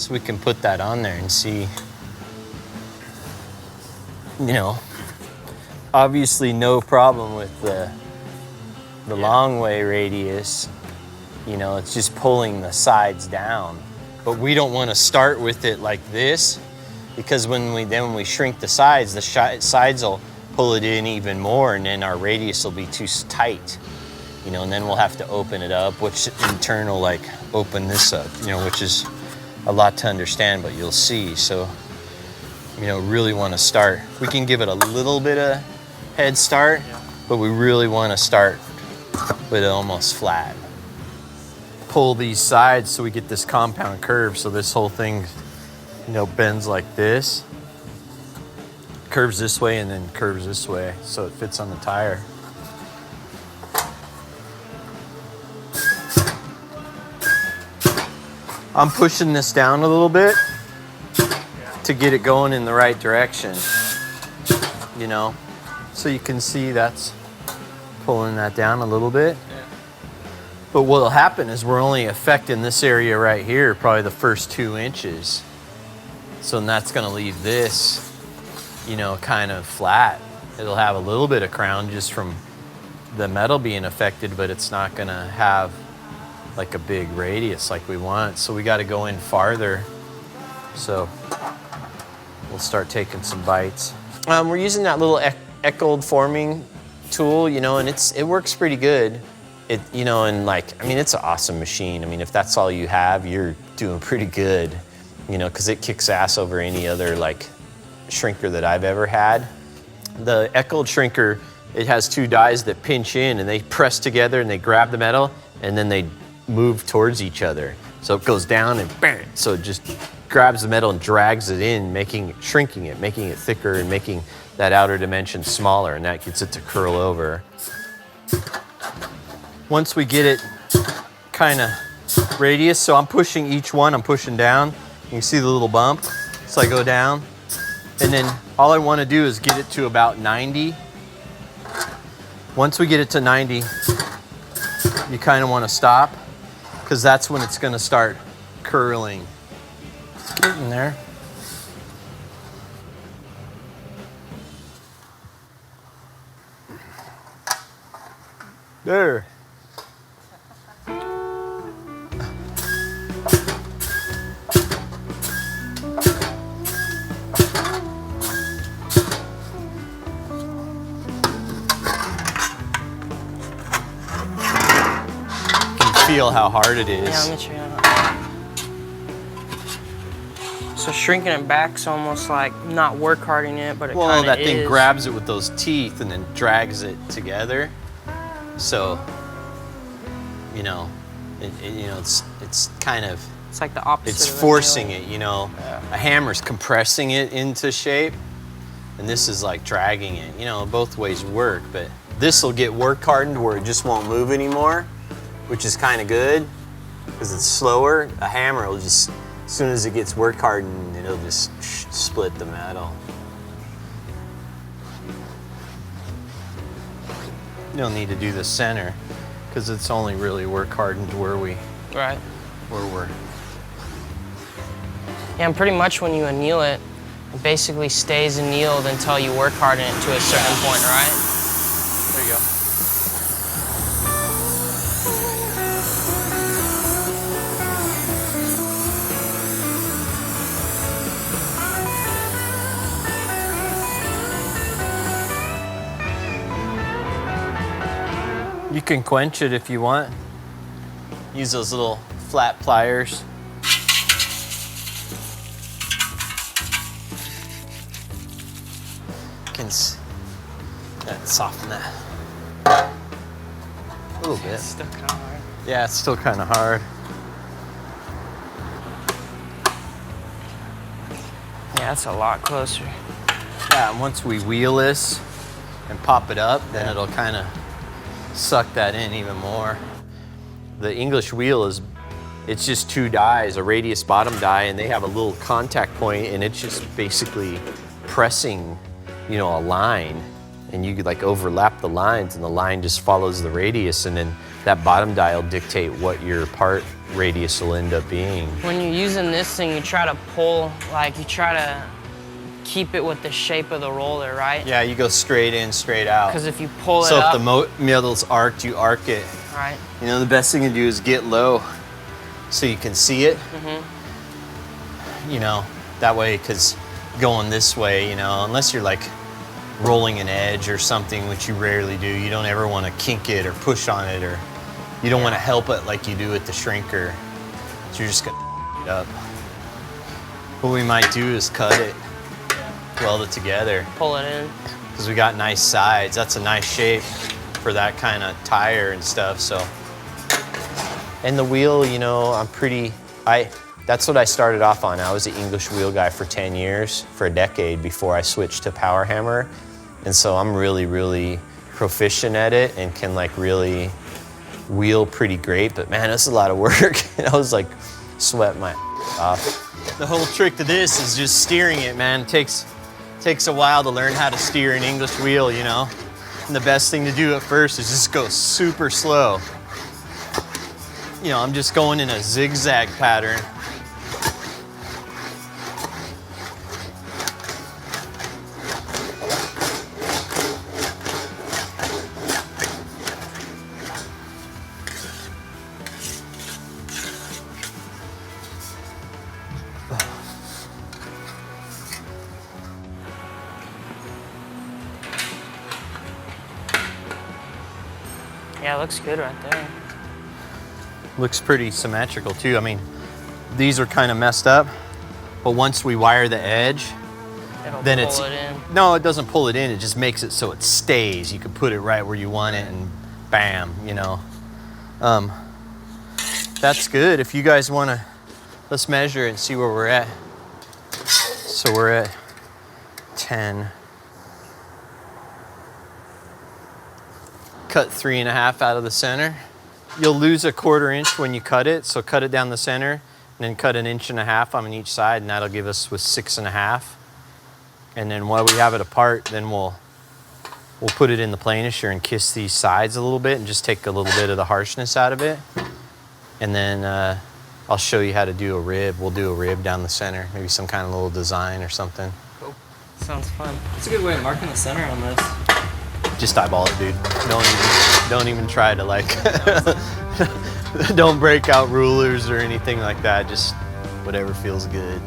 So we can put that on there and see, you know, obviously no problem with the long way radius. You know, it's just pulling the sides down. But we don't want to start with it like this, because when we shrink the sides will pull it in even more, and then our radius will be too tight. You know, and then we'll have to open it up, which in turn will like open this up, you know, which is a lot to understand, but you'll see. So, you know, really want to start. We can give it a little bit of head start, but we really want to start with it almost flat. Pull these sides so we get this compound curve, so this whole thing, you know, bends like this, curves this way, and then curves this way, so it fits on the tire. I'm pushing this down a little bit to get it going in the right direction, you know, so you can see that's pulling that down a little bit. But what'll happen is we're only affecting this area right here, probably the first 2 inches. So that's gonna leave this, you know, kind of flat. It'll have a little bit of crown just from the metal being affected, but it's not gonna have like a big radius like we want. So we gotta go in farther. So we'll start taking some bites. We're using that little Eckold forming tool, you know, and it works pretty good. You know, and like, I mean, it's an awesome machine. I mean, if that's all you have, you're doing pretty good, you know, because it kicks ass over any other like shrinker that I've ever had. The Eckold shrinker, it has 2 dies that pinch in and they press together and they grab the metal and then they move towards each other. So it goes down and bam, so it just grabs the metal and drags it in, shrinking it, making it thicker and making that outer dimension smaller, and that gets it to curl over. Once we get it kind of radius, so I'm pushing each one, I'm pushing down. You can see the little bump. So I go down, and then all I want to do is get it to about 90. Once we get it to 90, you kind of want to stop, because that's when it's going to start curling. Get in there. There. Feel how hard it is. Yeah, let me check it out. So shrinking it back's almost like not work harding it, but it kind of is. Well, that thing grabs it with those teeth and then drags it together. So, you know, it's kind of. It's like the opposite. It's forcing it, you know. Yeah. A hammer's compressing it into shape, and this is like dragging it. You know, both ways work, but this will get work hardened where it just won't move anymore, which is kind of good because it's slower. A hammer will just, as soon as it gets work hardened, it'll just split the metal. You don't need to do the center because it's only really work hardened where we're. Yeah, and pretty much when you anneal it, it basically stays annealed until you work harden it to a certain point, right? There you go. You can quench it if you want. Use those little flat pliers. Can soften that a little bit. It's still kind of hard. Yeah, it's still kind of hard. Yeah, that's a lot closer. Yeah, and once we wheel this and pop it up, then it'll kind of suck that in even more. The English wheel it's just 2 dies, a radius bottom die, and they have a little contact point, and it's just basically pressing, you know, a line, and you could like overlap the lines, and the line just follows the radius, and then that bottom die will dictate what your part radius will end up being. When you're using this thing, you try to pull, like you try to keep it with the shape of the roller, right? Yeah, you go straight in, straight out. Because if you pull it so up... if the middle's arced, you arc it. Right. You know, the best thing to do is get low so you can see it. You know, that way, because going this way, you know, unless you're like rolling an edge or something, which you rarely do, you don't ever want to kink it or push on it, or you don't want to help it like you do with the shrinker. So you're just going to it up. What we might do is cut it, weld it together. Pull it in. Because we got nice sides. That's a nice shape for that kind of tire and stuff, so. And the wheel, you know, that's what I started off on. I was an English wheel guy for 10 years, for a decade before I switched to power hammer. And so I'm really, really proficient at it and can like really wheel pretty great, but man, it's a lot of work. I was like sweating my off. The whole trick to this is just steering it, man. It takes a while to learn how to steer an English wheel, you know? And the best thing to do at first is just go super slow. You know, I'm just going in a zigzag pattern. Yeah, it looks good right there. Looks pretty symmetrical too. I mean, these are kind of messed up, but once we wire the edge, then pull it in. No, it doesn't pull it in. It just makes it so it stays. You can put it right where you want it, and bam, you know. That's good. If you guys want to, let's measure it and see where we're at. So we're at 10. Cut 3.5 out of the center. You'll lose a 1/4 inch when you cut it, so cut it down the center, and then cut 1.5 inches on each side, and that'll give us with 6.5. And then while we have it apart, then we'll put it in the planisher and kiss these sides a little bit and just take a little bit of the harshness out of it. And then I'll show you how to do a rib. We'll do a rib down the center, maybe some kind of little design or something. Cool. Sounds fun. That's a good way of marking the center on this. Just eyeball it, dude. Don't even try to like, don't break out rulers or anything like that. Just whatever feels good.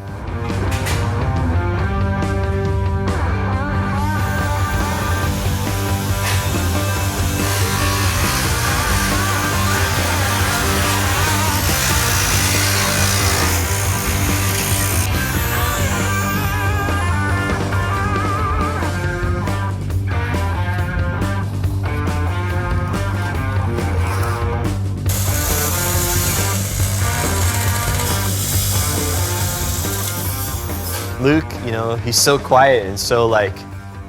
Luke, you know, he's so quiet and so like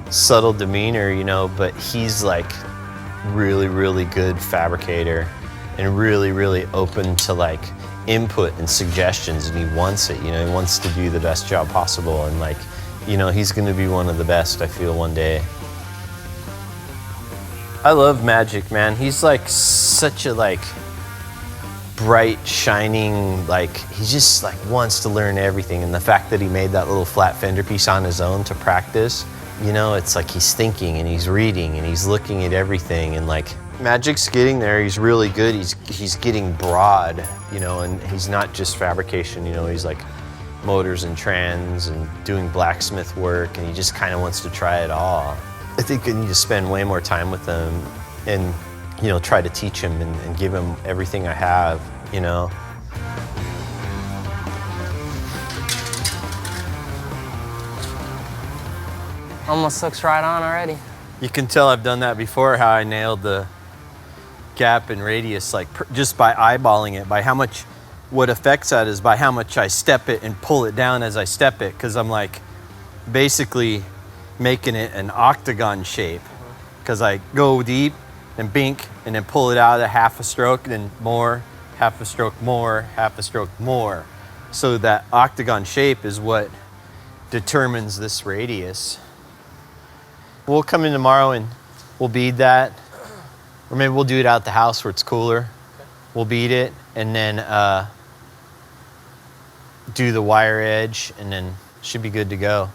subtle demeanor, you know, but he's like really, really good fabricator and really, really open to like input and suggestions, and he wants it, you know, he wants to do the best job possible, and like, you know, he's gonna be one of the best, I feel, one day. I love Magic, man. He's like such a like bright, shining, like he just like wants to learn everything. And the fact that he made that little flat fender piece on his own to practice, you know, it's like he's thinking and he's reading and he's looking at everything, and like Magic's getting there. He's really good. He's getting broad, you know, and he's not just fabrication, you know, he's like motors and trans and doing blacksmith work, and he just kind of wants to try it all. I think I need to spend way more time with him and, you know, try to teach him and give him everything I have, you know. Almost looks right on already. You can tell I've done that before, how I nailed the gap and radius, like just by eyeballing it, by how much, what affects that is by how much I step it and pull it down as I step it, because I'm like basically making it an octagon shape, because I go deep and bink and then pull it out at half a stroke, then more, half a stroke more, half a stroke more. So that octagon shape is what determines this radius. We'll come in tomorrow and we'll bead that. Or maybe we'll do it out at the house where it's cooler. Okay. We'll beat it and then do the wire edge and then should be good to go.